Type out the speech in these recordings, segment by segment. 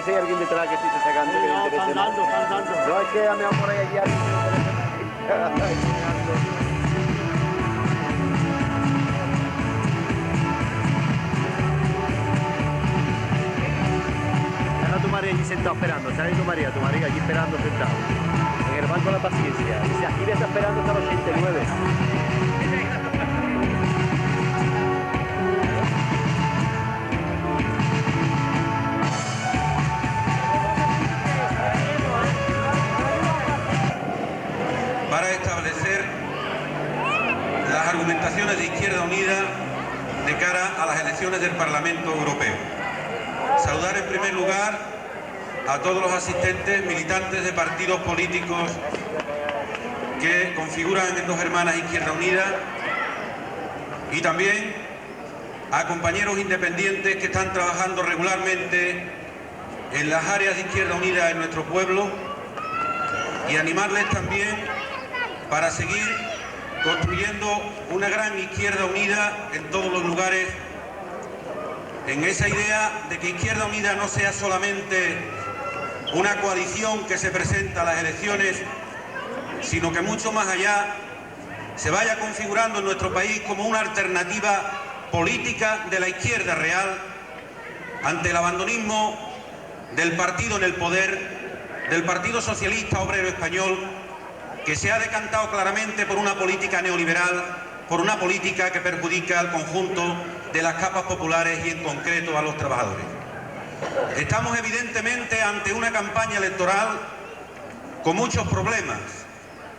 si hay alguien detrás que sí está sacando que le interese más. No, es que a mí por ahí hay alguien que le interese. Tu María allí sentado esperando, ¿sabes? Tu María allí esperando sentado en el banco de la paciencia. Dice, aquí está esperando hasta los 89. Para establecer las argumentaciones de Izquierda Unida de cara a las elecciones del Parlamento Europeo. Saludar en primer lugar a todos los asistentes, militantes de partidos políticos que configuran en Dos Hermanas Izquierda Unida, y también a compañeros independientes que están trabajando regularmente en las áreas de Izquierda Unida en nuestro pueblo, y animarles también para seguir construyendo una gran Izquierda Unida en todos los lugares, en esa idea de que Izquierda Unida no sea solamente una coalición que se presenta a las elecciones, sino que mucho más allá se vaya configurando en nuestro país como una alternativa política de la izquierda real ante el abandonismo del partido en el poder, del Partido Socialista Obrero Español, que se ha decantado claramente por una política neoliberal, por una política que perjudica al conjunto de las capas populares y en concreto a los trabajadores. Estamos evidentemente ante una campaña electoral con muchos problemas,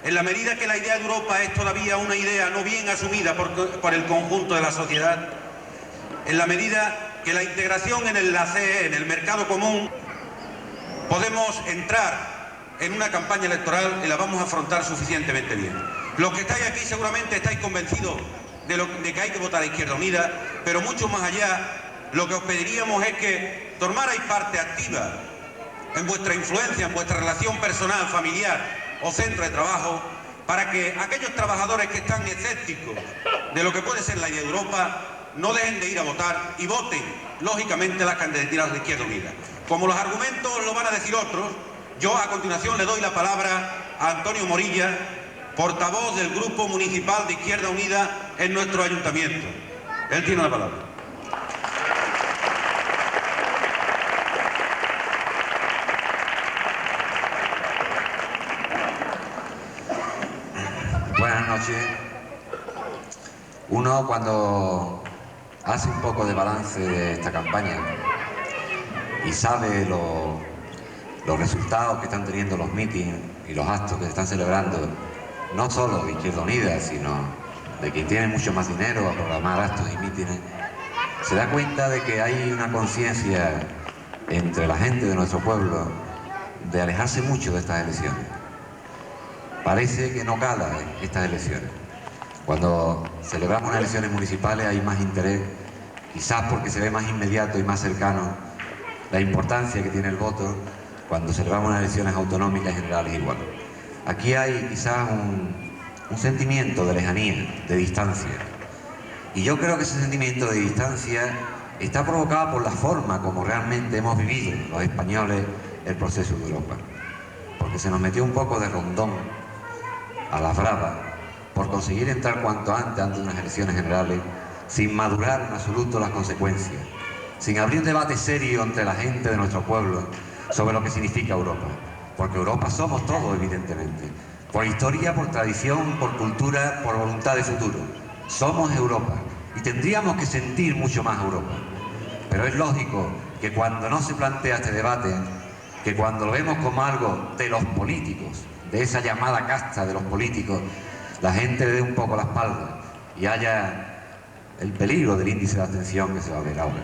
en la medida que la idea de Europa es todavía una idea no bien asumida por el conjunto de la sociedad, en la medida que la integración en la CE, en el mercado común, podemos entrar en una campaña electoral y la vamos a afrontar suficientemente bien. Los que estáis aquí seguramente estáis convencidos de que hay que votar a Izquierda Unida, pero mucho más allá, lo que os pediríamos es que tomarais parte activa en vuestra influencia, en vuestra relación personal, familiar o centro de trabajo, para que aquellos trabajadores que están escépticos de lo que puede ser la idea de Europa no dejen de ir a votar y voten, lógicamente, las candidaturas de Izquierda Unida. Como los argumentos lo van a decir otros, yo a continuación le doy la palabra a Antonio Morilla, portavoz del Grupo Municipal de Izquierda Unida en nuestro ayuntamiento. Él tiene la palabra. Buenas noches. Uno, cuando hace un poco de balance de esta campaña y sabe los resultados que están teniendo los mítines y los actos que se están celebrando, no solo de Izquierda Unida, sino de quien tiene mucho más dinero a programar actos y mítines, se da cuenta de que hay una conciencia entre la gente de nuestro pueblo de alejarse mucho de estas elecciones. Parece que no cala estas elecciones. Cuando celebramos unas elecciones municipales hay más interés, quizás porque se ve más inmediato y más cercano la importancia que tiene el voto. Cuando celebramos unas elecciones autonómicas generales igual. Aquí hay quizás un sentimiento de lejanía, de distancia. Y yo creo que ese sentimiento de distancia está provocado por la forma como realmente hemos vivido los españoles el proceso de Europa. Porque se nos metió un poco de rondón a las bravas por conseguir entrar cuanto antes de unas elecciones generales, sin madurar en absoluto las consecuencias, sin abrir un debate serio entre la gente de nuestro pueblo sobre lo que significa Europa. Porque Europa somos todos, evidentemente. Por historia, por tradición, por cultura, por voluntad de futuro. Somos Europa y tendríamos que sentir mucho más Europa. Pero es lógico que cuando no se plantea este debate, que cuando lo vemos como algo de los políticos, de esa llamada casta de los políticos, la gente le dé un poco la espalda y haya el peligro del índice de abstención que se va a ver ahora.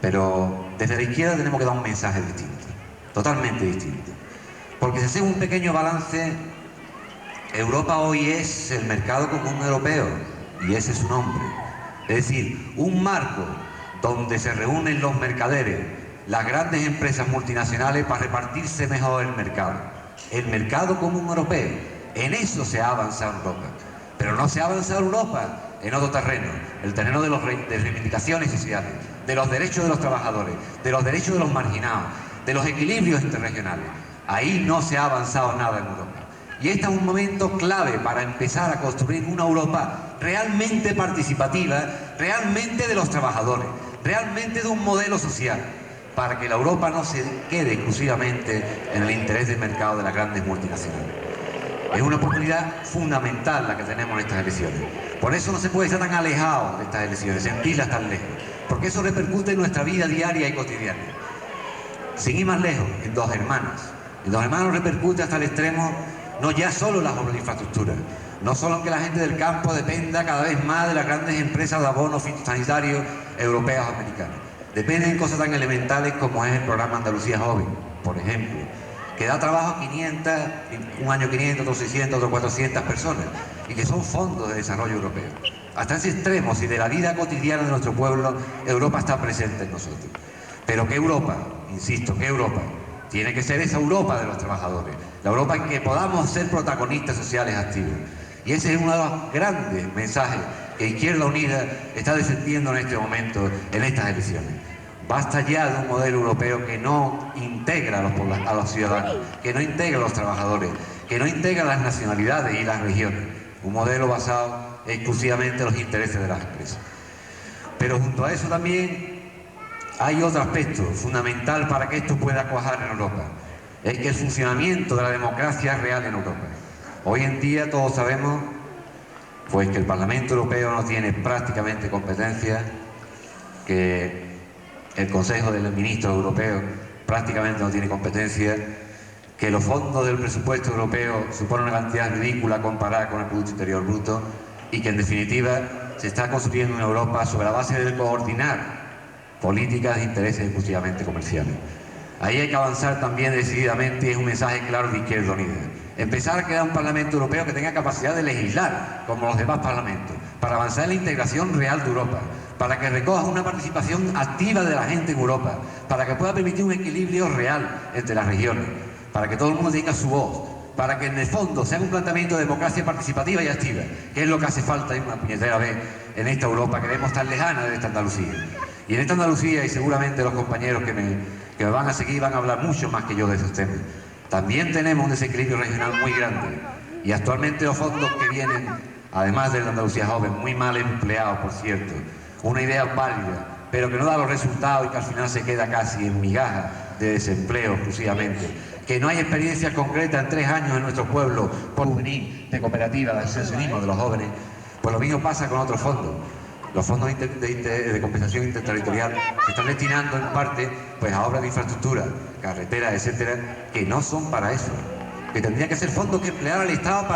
Pero desde la izquierda tenemos que dar un mensaje distinto, totalmente distinto. Porque si hacemos un pequeño balance, Europa hoy es el mercado común europeo, y ese es su nombre. Es decir, un marco donde se reúnen los mercaderes, las grandes empresas multinacionales para repartirse mejor el mercado. El mercado común europeo, en eso se ha avanzado Europa. Pero no se ha avanzado Europa en otro terreno, el terreno de reivindicaciones sociales, de los derechos de los trabajadores, de los derechos de los marginados, de los equilibrios interregionales. Ahí no se ha avanzado nada en Europa. Y este es un momento clave para empezar a construir una Europa realmente participativa, realmente de los trabajadores, realmente de un modelo social, para que la Europa no se quede exclusivamente en el interés del mercado de las grandes multinacionales. Es una oportunidad fundamental la que tenemos en estas elecciones. Por eso no se puede estar tan alejado de estas elecciones, sentirlas tan lejos, porque eso repercute en nuestra vida diaria y cotidiana. Sin ir más lejos, en Dos Hermanas. En Dos Hermanas repercute hasta el extremo no ya solo las obras de infraestructura, no solo que la gente del campo dependa cada vez más de las grandes empresas de abonos fitosanitarios europeas o americanas. Dependen de cosas tan elementales como es el programa Andalucía Joven, por ejemplo, que da trabajo a 500, un año 500, otro 600, otro 400 personas, y que son fondos de desarrollo europeo. Hasta ese extremo, si de la vida cotidiana de nuestro pueblo, Europa está presente en nosotros. Pero ¿qué Europa? Insisto, ¿qué Europa? Tiene que ser esa Europa de los trabajadores, la Europa en que podamos ser protagonistas sociales activos. Y ese es uno de los grandes mensajes que Izquierda Unida está defendiendo en este momento, en estas elecciones. Basta ya de un modelo europeo que no integra a los ciudadanos, que no integra a los trabajadores, que no integra las nacionalidades y las regiones. Un modelo basado exclusivamente en los intereses de las empresas. Pero junto a eso también hay otro aspecto fundamental para que esto pueda cuajar en Europa. Es que el funcionamiento de la democracia es real en Europa. Hoy en día todos sabemos pues que el Parlamento Europeo no tiene prácticamente competencia, que el Consejo de los Ministros Europeos prácticamente no tiene competencia, que los fondos del presupuesto europeo suponen una cantidad ridícula comparada con el Producto Interior Bruto y que en definitiva se está construyendo una Europa sobre la base de coordinar políticas de intereses exclusivamente comerciales. Ahí hay que avanzar también decididamente y es un mensaje claro de Izquierda Unida. Empezar a crear un Parlamento Europeo que tenga capacidad de legislar como los demás parlamentos, para avanzar en la integración real de Europa, para que recoja una participación activa de la gente en Europa, para que pueda permitir un equilibrio real entre las regiones, para que todo el mundo tenga su voz, para que en el fondo sea un planteamiento de democracia participativa y activa, que es lo que hace falta en una puñetera vez en esta Europa que vemos tan lejana de esta Andalucía. Y en esta Andalucía, y seguramente los compañeros que me van a seguir van a hablar mucho más que yo de esos temas, también tenemos un desequilibrio regional muy grande. Y actualmente los fondos que vienen, además de la Andalucía Joven, muy mal empleados, por cierto, una idea válida, pero que no da los resultados y que al final se queda casi en migajas de desempleo exclusivamente. Que no hay experiencias concretas en 3 años en nuestro pueblo por juvenil, de cooperativa, de asociacionismo de los jóvenes. Pues lo mismo pasa con otros fondos. Los fondos de compensación interterritorial se están destinando en parte pues, a obras de infraestructura, carreteras, etcétera, que no son para eso. Que tendrían que ser fondos que empleara el Estado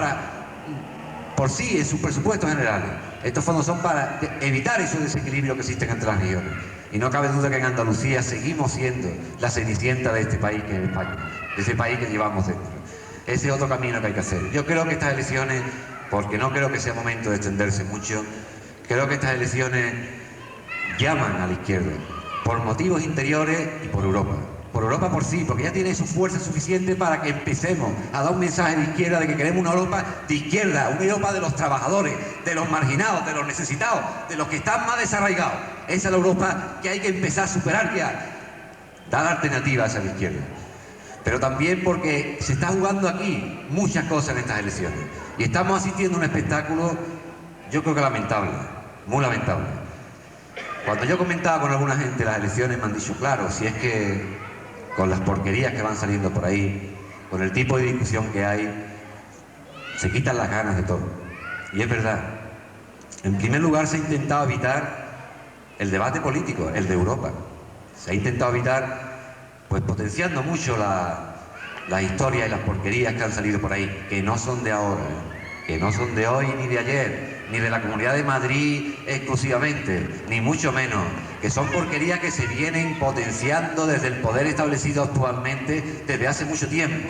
por sí en sus presupuestos generales. Estos fondos son para evitar esos desequilibrios que existen entre las regiones. Y no cabe duda que en Andalucía seguimos siendo la cenicienta de este país que es España, de ese país que llevamos dentro. Ese es otro camino que hay que hacer. Yo creo que estas elecciones, porque no creo que sea momento de extenderse mucho, creo que estas elecciones llaman a la izquierda, por motivos interiores y por Europa. Por Europa por sí, porque ya tiene su fuerza suficiente para que empecemos a dar un mensaje de izquierda de que queremos una Europa de izquierda, una Europa de los trabajadores, de los marginados, de los necesitados, de los que están más desarraigados. Esa es la Europa que hay que empezar a superar ya, dar alternativas a la izquierda. Pero también porque se está jugando aquí muchas cosas en estas elecciones. Y estamos asistiendo a un espectáculo, yo creo que lamentable, muy lamentable. Cuando yo comentaba con alguna gente las elecciones me han dicho, claro, si es que con las porquerías que van saliendo por ahí, con el tipo de discusión que hay, se quitan las ganas de todo. Y es verdad. En primer lugar se ha intentado evitar el debate político, el de Europa. Se ha intentado evitar, pues potenciando mucho las historias y las porquerías que han salido por ahí, que no son de ahora, que no son de hoy ni de ayer, ni de la Comunidad de Madrid exclusivamente, ni mucho menos, que son porquerías que se vienen potenciando desde el poder establecido actualmente desde hace mucho tiempo,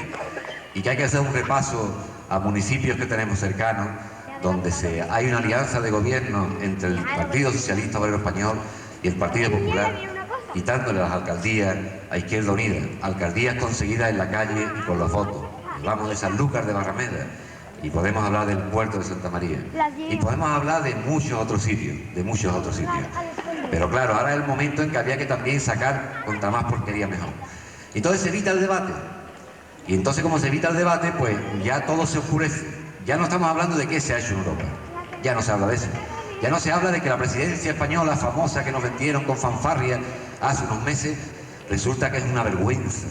y que hay que hacer un repaso a municipios que tenemos cercanos, donde hay una alianza de gobierno entre el Partido Socialista Obrero Español y el Partido Popular, quitándole las alcaldías a Izquierda Unida, alcaldías conseguidas en la calle y con los votos. Hablamos de Sanlúcar de Barrameda, y podemos hablar del puerto de Santa María, y podemos hablar de muchos otros sitios, Pero claro, ahora es el momento en que había que también sacar contra más porquería mejor. Entonces se evita el debate. Y entonces, como se evita el debate, pues ya todo se oscurece. Ya no estamos hablando de qué se ha hecho en Europa. Ya no se habla de eso. Ya no se habla de que la presidencia española famosa que nos vendieron con fanfarria hace unos meses, resulta que es una vergüenza.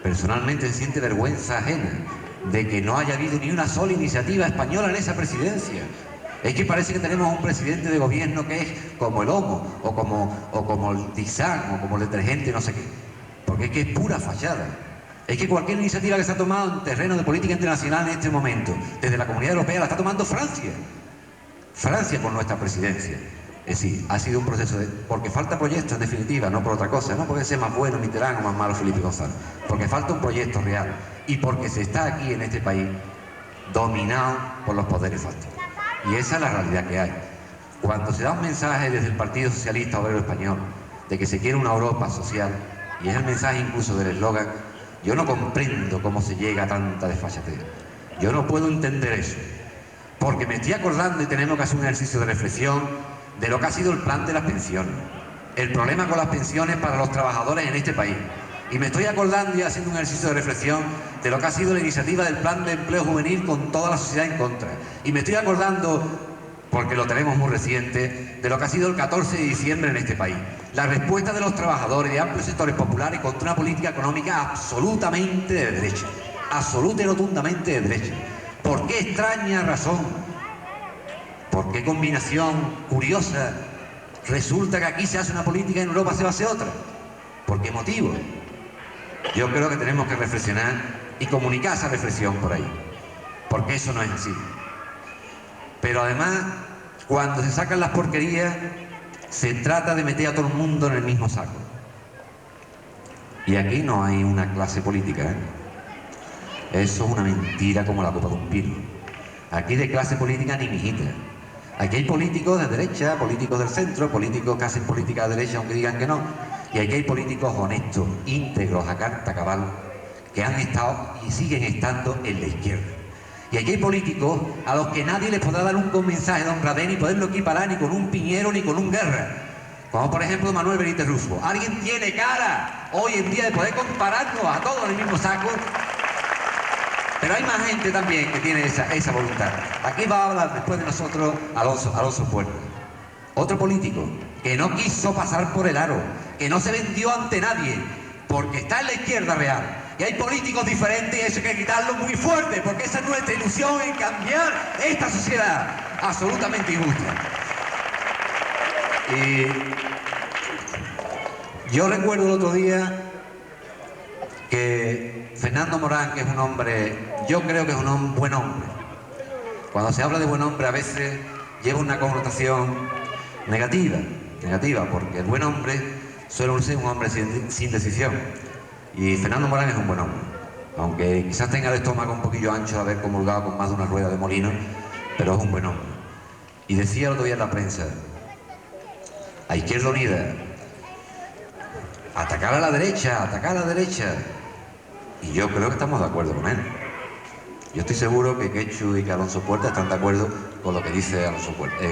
Personalmente se siente vergüenza ajena de que no haya habido ni una sola iniciativa española en esa presidencia. Es que parece que tenemos un presidente de gobierno que es como el Omo, o como el Tizán, o como el detergente, no sé qué. Porque es que es pura fachada. Es que cualquier iniciativa que se ha tomado en terreno de política internacional en este momento, desde la Comunidad Europea, la está tomando Francia. Francia con nuestra presidencia. Es decir, ha sido un proceso de... Porque falta proyecto, en definitiva, no por otra cosa. No porque sea más bueno Mitterrand o más malo Felipe González. Porque falta un proyecto real. Y porque se está aquí, en este país, dominado por los poderes fácticos. Y esa es la realidad que hay. Cuando se da un mensaje desde el Partido Socialista Obrero Español de que se quiere una Europa social, y es el mensaje incluso del eslogan, yo no comprendo cómo se llega a tanta desfachatez. Yo no puedo entender eso. Porque me estoy acordando, y tenemos que hacer un ejercicio de reflexión, de lo que ha sido el plan de las pensiones. El problema con las pensiones para los trabajadores en este país. Y me estoy acordando y haciendo un ejercicio de reflexión de lo que ha sido la iniciativa del plan de empleo juvenil con toda la sociedad en contra. Y me estoy acordando, porque lo tenemos muy reciente, de lo que ha sido el 14 de diciembre en este país. La respuesta de los trabajadores de amplios sectores populares contra una política económica absolutamente de derecha. Absoluta y rotundamente de derecha. ¿Por qué extraña razón? ¿Por qué combinación curiosa? Resulta que aquí se hace una política y en Europa se va a hacer otra. ¿Por qué motivo? Yo creo que tenemos que reflexionar y comunicar esa reflexión por ahí. Porque eso no es así. Pero además, cuando se sacan las porquerías, se trata de meter a todo el mundo en el mismo saco. Y aquí no hay una clase política, ¿eh? Eso es una mentira como la copa de un pino. Aquí de clase política ni mijita. Aquí hay políticos de derecha, políticos del centro, políticos que hacen política de derecha aunque digan que no. Y aquí hay políticos honestos, íntegros, a carta cabal, que han estado y siguen estando en la izquierda. Y aquí hay políticos a los que nadie les podrá dar un mensaje de honradez ni poderlo equiparar ni con un Piñero ni con un Guerra. Como por ejemplo Manuel Benítez Rusco. ¿Alguien tiene cara hoy en día de poder compararnos a todos en el mismo saco? Pero hay más gente también que tiene esa voluntad. Aquí va a hablar después de nosotros Alonso Puerta. Otro político que no quiso pasar por el aro, que no se vendió ante nadie, porque está en la izquierda real. Y hay políticos diferentes y eso hay que gritarlo muy fuerte, porque esa es nuestra ilusión en cambiar esta sociedad absolutamente injusta. Y yo recuerdo el otro día que Fernando Morán, que es un hombre, yo creo que es un buen hombre. Cuando se habla de buen hombre a veces lleva una connotación negativa, porque el buen hombre suele ser un hombre sin decisión. Y Fernando Morán es un buen hombre, aunque quizás tenga el estómago un poquillo ancho de haber comulgado con más de una rueda de molino, pero es un buen hombre. Y decía el otro día en la prensa, a Izquierda Unida, atacar a la derecha, y yo creo que estamos de acuerdo con él. Yo estoy seguro que Quechu y que Alonso Puerta están de acuerdo con lo que dice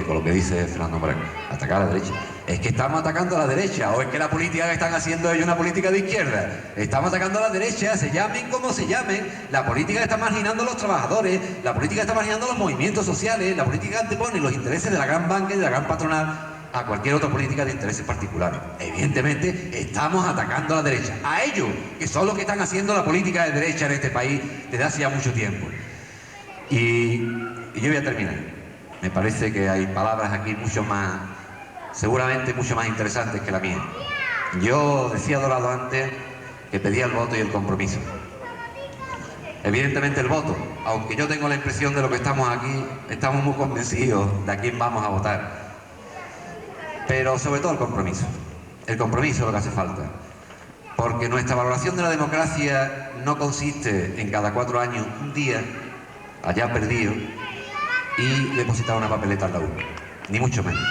con lo que dice Fernando Morán. Atacar a la derecha. ¿Es que estamos atacando a la derecha o es que la política que están haciendo ellos es una política de izquierda? Estamos atacando a la derecha, se llamen como se llamen. La política que está marginando a los trabajadores, la política que está marginando a los movimientos sociales, la política que antepone los intereses de la gran banca y de la gran patronal a cualquier otra política de intereses particulares. Evidentemente estamos atacando a la derecha, a ellos, que son los que están haciendo la política de derecha en este país desde hace ya mucho tiempo. Y yo voy a terminar. Me parece que hay palabras aquí seguramente mucho más interesantes que la mía. Yo decía Dorado antes que pedía el voto y el compromiso. Evidentemente el voto, aunque yo tengo la impresión de lo que estamos aquí, estamos muy convencidos de a quién vamos a votar. Pero sobre todo el compromiso es lo que hace falta, porque nuestra valoración de la democracia no consiste en cada 4 años un día allá perdido y depositar una papeleta en la urna, ni mucho menos.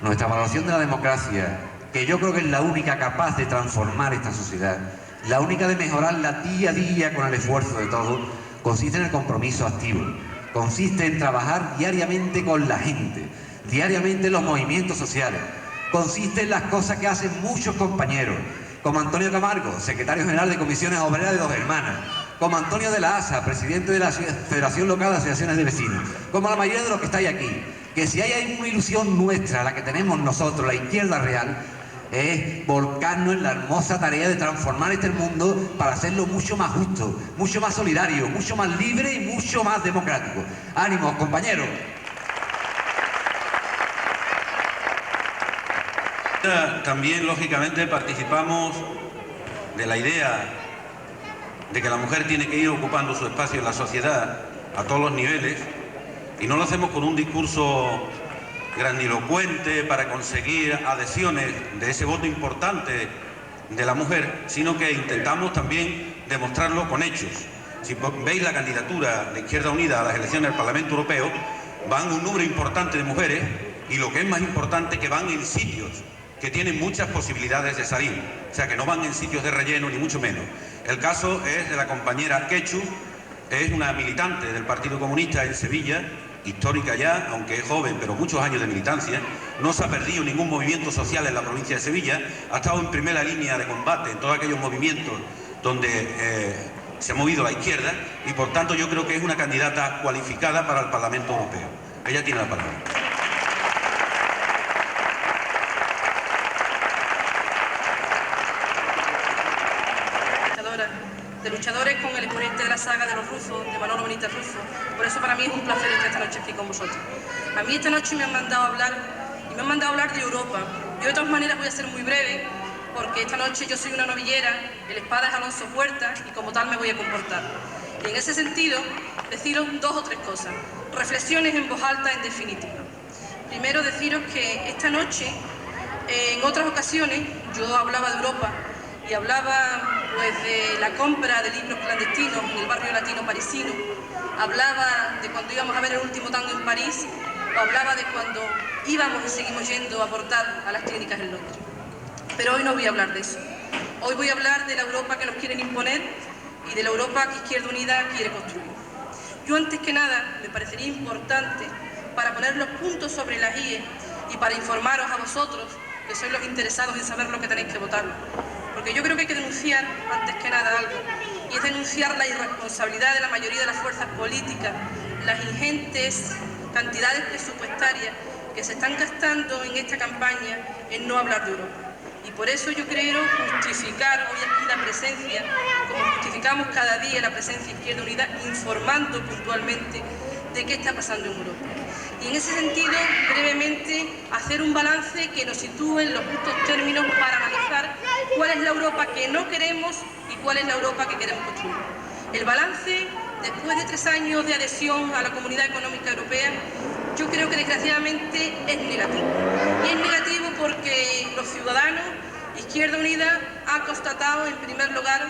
Nuestra valoración de la democracia, que yo creo que es la única capaz de transformar esta sociedad, la única de mejorarla día a día con el esfuerzo de todos, consiste en el compromiso activo, consiste en trabajar diariamente con la gente, diariamente en los movimientos sociales, consiste en las cosas que hacen muchos compañeros, como Antonio Camargo, secretario general de Comisiones Obreras de Dos Hermanas, como Antonio de la Asa, presidente de la Federación Local de Asociaciones de Vecinos, como la mayoría de los que estáis aquí, que si hay una ilusión nuestra, la que tenemos nosotros, la izquierda real, es volcarnos en la hermosa tarea de transformar este mundo para hacerlo mucho más justo, mucho más solidario, mucho más libre y mucho más democrático. ¡Ánimos, compañeros! También, lógicamente, participamos de la idea de que la mujer tiene que ir ocupando su espacio en la sociedad a todos los niveles, y no lo hacemos con un discurso grandilocuente para conseguir adhesiones de ese voto importante de la mujer, sino que intentamos también demostrarlo con hechos. Si veis la candidatura de Izquierda Unida a las elecciones del Parlamento Europeo, van un número importante de mujeres, y lo que es más importante, que van en sitios que tienen muchas posibilidades de salir, o sea, que no van en sitios de relleno, ni mucho menos. El caso es de la compañera Quechu, es una militante del Partido Comunista en Sevilla, histórica ya, aunque es joven, pero muchos años de militancia, no se ha perdido ningún movimiento social en la provincia de Sevilla, ha estado en primera línea de combate en todos aquellos movimientos donde se ha movido la izquierda, y por tanto yo creo que es una candidata cualificada para el Parlamento Europeo. Ella tiene la palabra. De luchadores con el exponente de la saga de los rusos, de Manolo Benítez Rufo. Por eso para mí es un placer estar esta noche aquí con vosotros. A mí esta noche me han mandado a hablar de Europa. Yo de todas maneras voy a ser muy breve, porque esta noche yo soy una novillera, el espada es Alonso Puerta, y como tal me voy a comportar. Y en ese sentido, deciros dos o tres cosas, reflexiones en voz alta en definitiva. Primero, deciros que esta noche, en otras ocasiones, yo hablaba de Europa, y hablaba pues de la compra de libros clandestinos en el barrio latino parisino, hablaba de cuando íbamos a ver el último tango en París, o hablaba de cuando íbamos y seguimos yendo a aportar a las clínicas en Londres. Pero hoy no voy a hablar de eso. Hoy voy a hablar de la Europa que nos quieren imponer y de la Europa que Izquierda Unida quiere construir. Yo, antes que nada, me parecería importante, para poner los puntos sobre las IE y para informaros a vosotros, que sois los interesados en saber lo que tenéis que votar, porque yo creo que hay que denunciar, antes que nada, algo, y es denunciar la irresponsabilidad de la mayoría de las fuerzas políticas, las ingentes cantidades presupuestarias que se están gastando en esta campaña en no hablar de Europa. Y por eso yo quiero justificar hoy aquí la presencia, como justificamos cada día la presencia de Izquierda Unida, informando puntualmente de qué está pasando en Europa. Y en ese sentido, brevemente, hacer un balance que nos sitúe en los justos términos para analizar cuál es la Europa que no queremos y cuál es la Europa que queremos construir. El balance, después de 3 años de adhesión a la Comunidad Económica Europea, yo creo que desgraciadamente es negativo. Y es negativo porque los ciudadanos, Izquierda Unida, ha constatado en primer lugar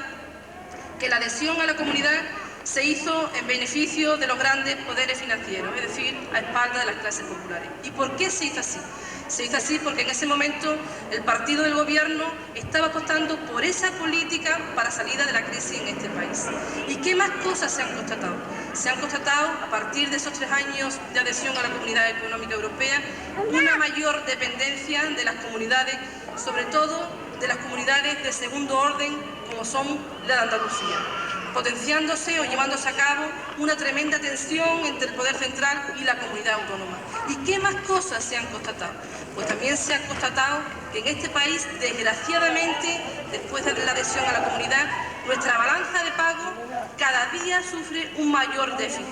que la adhesión a la comunidad se hizo en beneficio de los grandes poderes financieros, es decir, a espaldas de las clases populares. ¿Y por qué se hizo así? Se hizo así porque en ese momento el partido del gobierno estaba apostando por esa política para salida de la crisis en este país. ¿Y qué más cosas se han constatado? Se han constatado, a partir de esos 3 años de adhesión a la Comunidad Económica Europea, una mayor dependencia de las comunidades, sobre todo de las comunidades de segundo orden, como son la de Andalucía, potenciándose o llevándose a cabo una tremenda tensión entre el Poder Central y la comunidad autónoma. ¿Y qué más cosas se han constatado? Pues también se ha constatado que en este país, desgraciadamente, después de la adhesión a la comunidad, nuestra balanza de pago cada día sufre un mayor déficit.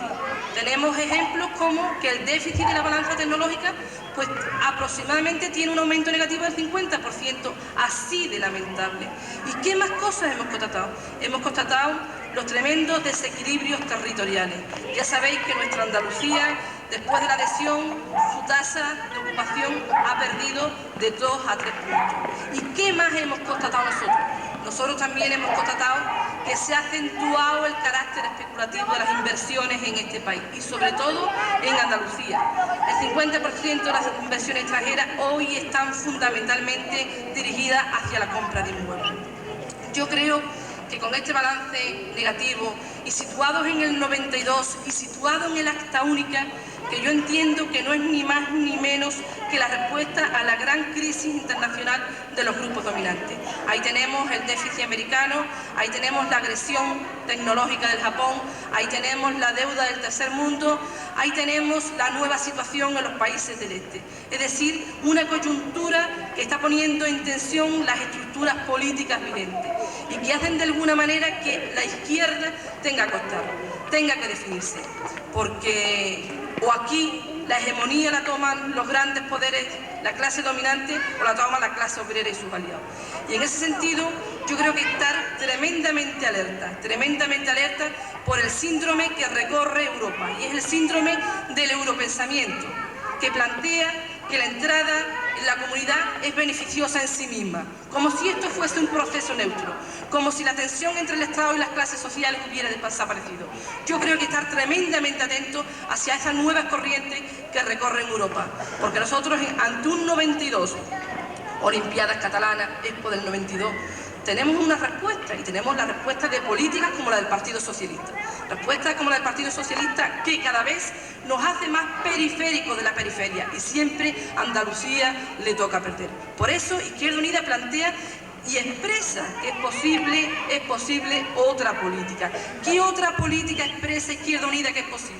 Tenemos ejemplos como que el déficit de la balanza tecnológica pues aproximadamente tiene un aumento negativo del 50%, así de lamentable. ¿Y qué más cosas hemos constatado? Hemos constatado los tremendos desequilibrios territoriales. Ya sabéis que nuestra Andalucía, después de la adhesión, su tasa de ocupación ha perdido de 2 a 3 puntos. ¿Y qué más hemos constatado nosotros? Nosotros también hemos constatado que se ha acentuado el carácter especulativo de las inversiones en este país y sobre todo en Andalucía. El 50% de las inversiones extranjeras hoy están fundamentalmente dirigidas hacia la compra de inmuebles. Yo creo que con este balance negativo y situados en el 92 y situados en el Acta Única, que yo entiendo que no es ni más ni menos que la respuesta a la gran crisis internacional de los grupos dominantes. Ahí tenemos el déficit americano, ahí tenemos la agresión tecnológica del Japón, ahí tenemos la deuda del tercer mundo, ahí tenemos la nueva situación en los países del este. Es decir, una coyuntura que está poniendo en tensión las estructuras políticas vigentes y que hacen de alguna manera que la izquierda tenga que optar, tenga que definirse, porque o aquí la hegemonía la toman los grandes poderes, la clase dominante, o la toma la clase obrera y sus aliados. Y en ese sentido, yo creo que estar tremendamente alerta por el síndrome que recorre Europa, y es el síndrome del europensamiento, que plantea que la entrada en la comunidad es beneficiosa en sí misma, como si esto fuese un proceso neutro, como si la tensión entre el Estado y las clases sociales hubiera desaparecido. Yo creo que estar tremendamente atentos hacia esas nuevas corrientes que recorren Europa, porque nosotros ante un 92, Olimpiadas Catalanas, Expo del 92, tenemos una respuesta, y tenemos la respuesta de políticas como la del Partido Socialista. Respuesta como la del Partido Socialista, que cada vez nos hace más periféricos de la periferia, y siempre Andalucía le toca perder. Por eso Izquierda Unida plantea y expresa que es posible otra política. ¿Qué otra política expresa Izquierda Unida que es posible?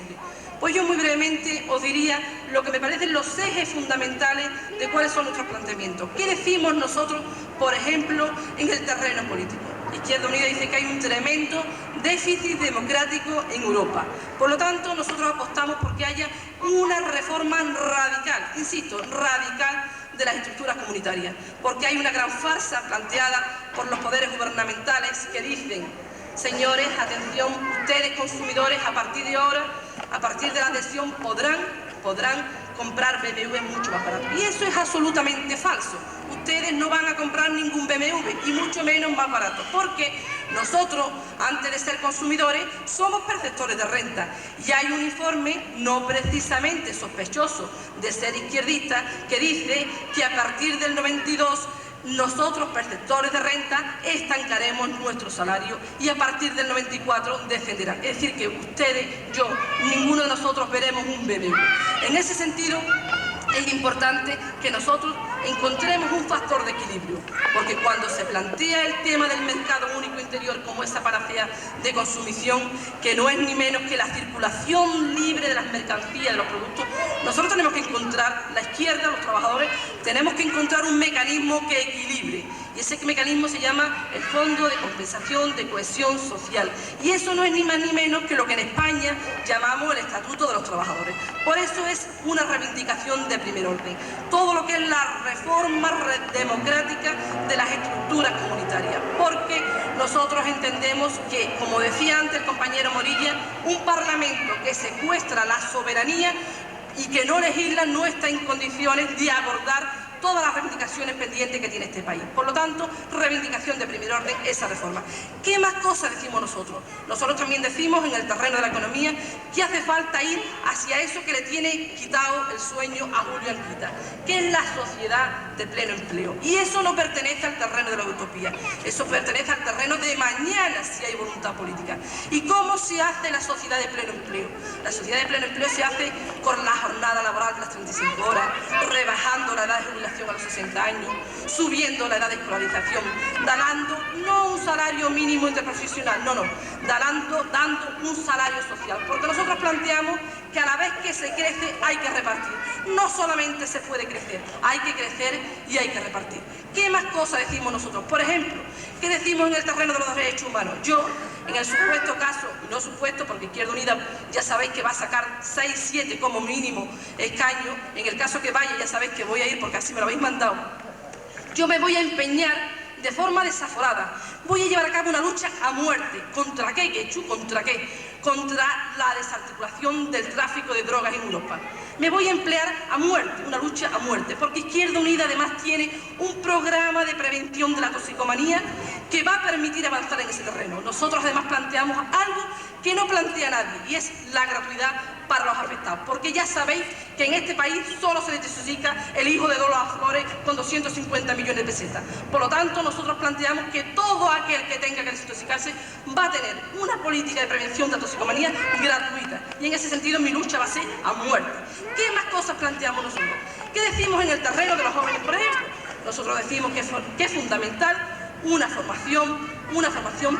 Pues yo muy brevemente os diría lo que me parecen los ejes fundamentales de cuáles son nuestros planteamientos. ¿Qué decimos nosotros, por ejemplo, en el terreno político? Izquierda Unida dice que hay un tremendo déficit democrático en Europa. Por lo tanto, nosotros apostamos porque haya una reforma radical, insisto, radical, de las estructuras comunitarias. Porque hay una gran farsa planteada por los poderes gubernamentales que dicen: señores, atención, ustedes consumidores, a partir de ahora, a partir de la adhesión podrán comprar BMW mucho más barato. Y eso es absolutamente falso. Ustedes no van a comprar ningún BMW, y mucho menos más barato, porque nosotros, antes de ser consumidores, somos perceptores de renta. Y hay un informe, no precisamente sospechoso de ser izquierdista, que dice que a partir del 92 nosotros, perceptores de renta, estancaremos nuestro salario, y a partir del 94 descenderá. Es decir, que ustedes, yo, ninguno de nosotros veremos un BMW. En ese sentido, es importante que nosotros encontremos un factor de equilibrio, porque cuando se plantea el tema del mercado único interior como esa panacea de consumición, que no es ni menos que la circulación libre de las mercancías, de los productos, nosotros tenemos que encontrar, la izquierda, los trabajadores, tenemos que encontrar un mecanismo que equilibre, y ese mecanismo se llama el Fondo de Compensación de Cohesión Social, y eso no es ni más ni menos que lo que en España llamamos el Estatuto de los Trabajadores. Por eso es una reivindicación de primer orden, todo lo que es la reforma democrática de las estructuras comunitarias, porque nosotros entendemos que, como decía antes el compañero Morilla, un parlamento que secuestra la soberanía y que no legisla no está en condiciones de abordar todas las reivindicaciones pendientes que tiene este país. Por lo tanto, reivindicación de primer orden, esa reforma. ¿Qué más cosas decimos nosotros? Nosotros también decimos en el terreno de la economía que hace falta ir hacia eso que le tiene quitado el sueño a Julio Anquita, que es la sociedad de pleno empleo. Y eso no pertenece al terreno de la utopía, eso pertenece al terreno de mañana si hay voluntad política. ¿Y cómo se hace la sociedad de pleno empleo? La sociedad de pleno empleo se hace con la jornada laboral de las 35 horas, rebajando la edad de jubilación a los 60 años, subiendo la edad de escolarización, dando no un salario mínimo interprofesional, dando un salario social, porque nosotros planteamos que a la vez que se crece hay que repartir. No solamente se puede crecer, hay que crecer y hay que repartir. ¿Qué más cosas decimos nosotros? Por ejemplo, ¿qué decimos en el terreno de los derechos humanos? Yo, en el supuesto caso, y no supuesto porque Izquierda Unida ya sabéis que va a sacar 6, 7 como mínimo escaños, en el caso que vaya ya sabéis que voy a ir porque así me lo habéis mandado, yo me voy a empeñar de forma desaforada, voy a llevar a cabo una lucha a muerte. ¿Contra qué, Quechu? ¿Contra qué? Contra la desarticulación del tráfico de drogas en Europa. Me voy a emplear a muerte, una lucha a muerte, porque Izquierda Unida además tiene un programa de prevención de la toxicomanía que va a permitir avanzar en ese terreno. Nosotros además planteamos algo que no plantea nadie, y es la gratuidad para los afectados, porque ya sabéis que en este país solo se desintoxica el hijo de Dolores Flores con 250 millones de pesetas. Por lo tanto, nosotros planteamos que todo aquel que tenga que desintoxicarse va a tener una política de prevención de toxicomanía gratuita, y en ese sentido mi lucha va a ser a muerte. ¿Qué más cosas planteamos nosotros? ¿Qué decimos en el terreno de los jóvenes, por ejemplo? Nosotros decimos que es fundamental una formación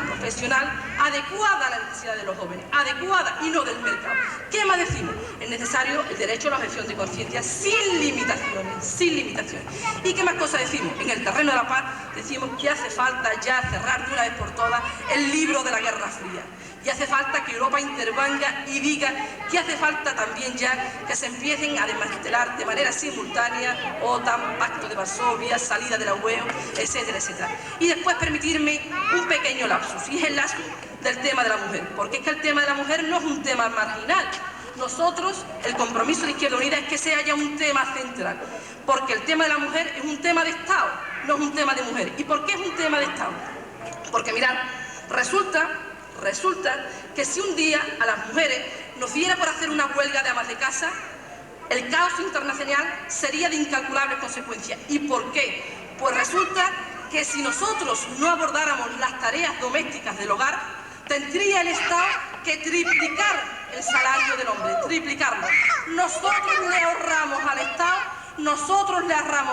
profesional adecuada a la necesidad de los jóvenes, adecuada y no del mercado. ¿Qué más decimos? Es necesario el derecho a la objeción de conciencia sin limitaciones, sin limitaciones. ¿Y qué más cosas decimos? En el terreno de la paz decimos que hace falta ya cerrar de una vez por todas el libro de la Guerra Fría. Y hace falta que Europa intervenga y diga que hace falta también ya que se empiecen a desmantelar de manera simultánea OTAN, Pacto de Varsovia, salida de la UE, etcétera, etcétera. Y después permitirme un pequeño lapsus, y es el lapsus del tema de la mujer, porque es que el tema de la mujer no es un tema marginal. Nosotros, el compromiso de Izquierda Unida es que sea ya un tema central, porque el tema de la mujer es un tema de Estado, no es un tema de mujer. ¿Y por qué es un tema de Estado? Porque mirad, resulta que si un día a las mujeres nos diera por hacer una huelga de amas de casa, el caos internacional sería de incalculables consecuencias. ¿Y por qué? Pues resulta que si nosotros no abordáramos las tareas domésticas del hogar, tendría el Estado que triplicar el salario del hombre, triplicarlo. Nosotros le ahorramos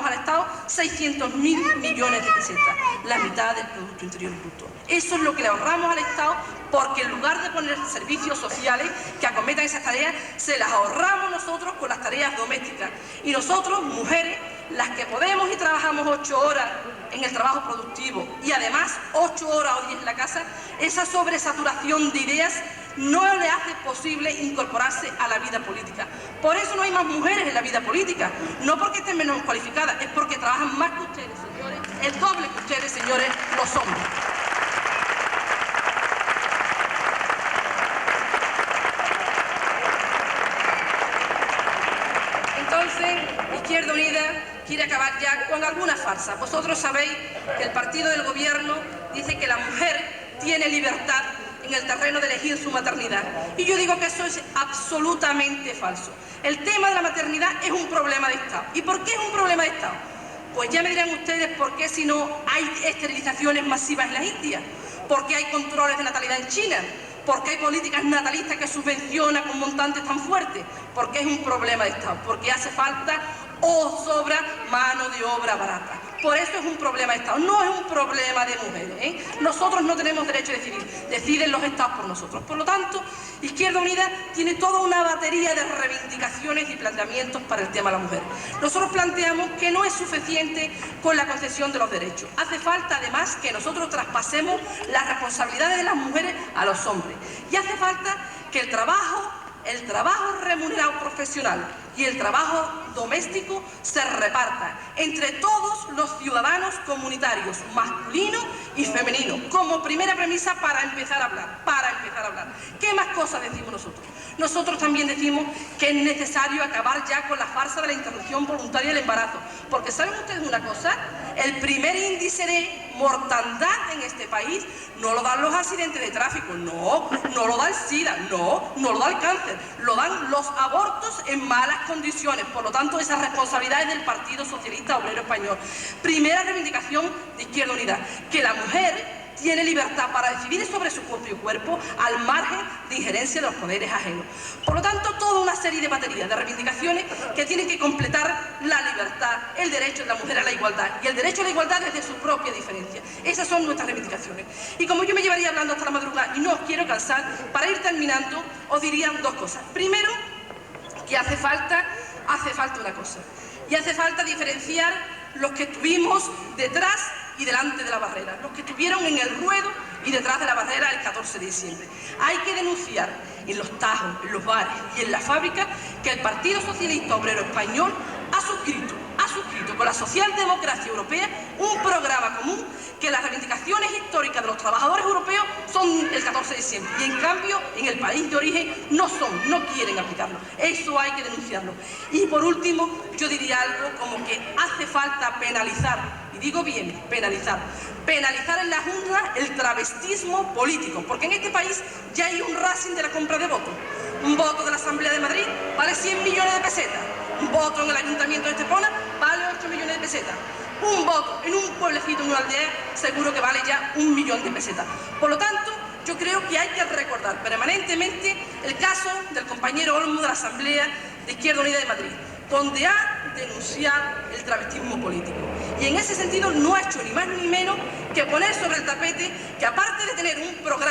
al Estado 600.000 millones de pesetas, la mitad del Producto Interior Bruto. Eso es lo que le ahorramos al Estado, porque en lugar de poner servicios sociales que acometan esas tareas, se las ahorramos nosotros con las tareas domésticas. Y nosotros, mujeres, las que podemos y trabajamos 8 horas en el trabajo productivo y además 8 horas o 10 en la casa, esa sobresaturación de ideas no le hace posible incorporarse a la vida política. Por eso no hay más mujeres en la vida política, no porque estén menos cualificadas, es porque trabajan más que ustedes, señores, el doble que ustedes, señores, los hombres. Entonces, Izquierda Unida quiere acabar ya con alguna farsa. Vosotros sabéis que el partido del gobierno dice que la mujer tiene libertad en el terreno de elegir su maternidad. Y yo digo que eso es absolutamente falso. El tema de la maternidad es un problema de Estado. ¿Y por qué es un problema de Estado? Pues ya me dirán ustedes por qué si no hay esterilizaciones masivas en las Indias, por qué hay controles de natalidad en China, por qué hay políticas natalistas que subvencionan con montantes tan fuertes, porque es un problema de Estado, porque hace falta o sobra mano de obra barata. Por eso es un problema de Estado, no es un problema de mujeres, ¿eh? Nosotros no tenemos derecho a decidir, deciden los Estados por nosotros. Por lo tanto, Izquierda Unida tiene toda una batería de reivindicaciones y planteamientos para el tema de la mujer. Nosotros planteamos que no es suficiente con la concesión de los derechos. Hace falta además que nosotros traspasemos las responsabilidades de las mujeres a los hombres. Y hace falta que el trabajo remunerado profesional y el trabajo doméstico se reparta entre todos los ciudadanos comunitarios, masculinos y femeninos, como primera premisa para empezar a hablar, ¿Qué más cosas decimos nosotros? Nosotros también decimos que es necesario acabar ya con la farsa de la interrupción voluntaria del embarazo, porque ¿saben ustedes una cosa? El primer índice de mortandad en este país no lo dan los accidentes de tráfico, no lo da el SIDA, no lo da el cáncer, lo dan los abortos en malas condiciones. Por lo tanto, esa responsabilidad es del Partido Socialista Obrero Español. Primera reivindicación de Izquierda Unida, que la mujer tiene libertad para decidir sobre su propio cuerpo al margen de injerencia de los poderes ajenos. Por lo tanto, toda una serie de baterías de reivindicaciones que tienen que completar la libertad, el derecho de la mujer a la igualdad y el derecho a la igualdad desde su propia diferencia. Esas son nuestras reivindicaciones. Y como yo me llevaría hablando hasta la madrugada y no os quiero cansar, para ir terminando os diría dos cosas. Primero, que hace falta una cosa, y hace falta diferenciar los que estuvimos detrás y delante de la barrera, los que estuvieron en el ruedo y detrás de la barrera el 14 de diciembre. Hay que denunciar en los tajos, en los bares y en las fábricas que el Partido Socialista Obrero Español ha suscrito con la socialdemocracia europea un programa común, que las reivindicaciones históricas de los trabajadores europeos son el 14 de diciembre y en cambio en el país de origen no quieren aplicarlo. Eso hay que denunciarlo. Y por último, yo diría algo como que hace falta penalizar, y digo bien, penalizar en la Junta el travestismo político, porque en este país ya hay un Racing de la compra de votos. Un voto de la Asamblea de Madrid vale 100 millones de pesetas, un voto en el Ayuntamiento de Estepona vale 8 millones de pesetas. Un voto en un pueblecito, en una aldea, seguro que vale ya 1 millón de pesetas. Por lo tanto, yo creo que hay que recordar permanentemente el caso del compañero Olmo de la Asamblea de Izquierda Unida de Madrid, donde ha denunciado el travestismo político. Y en ese sentido no ha hecho ni más ni menos que poner sobre el tapete que, aparte de tener un programa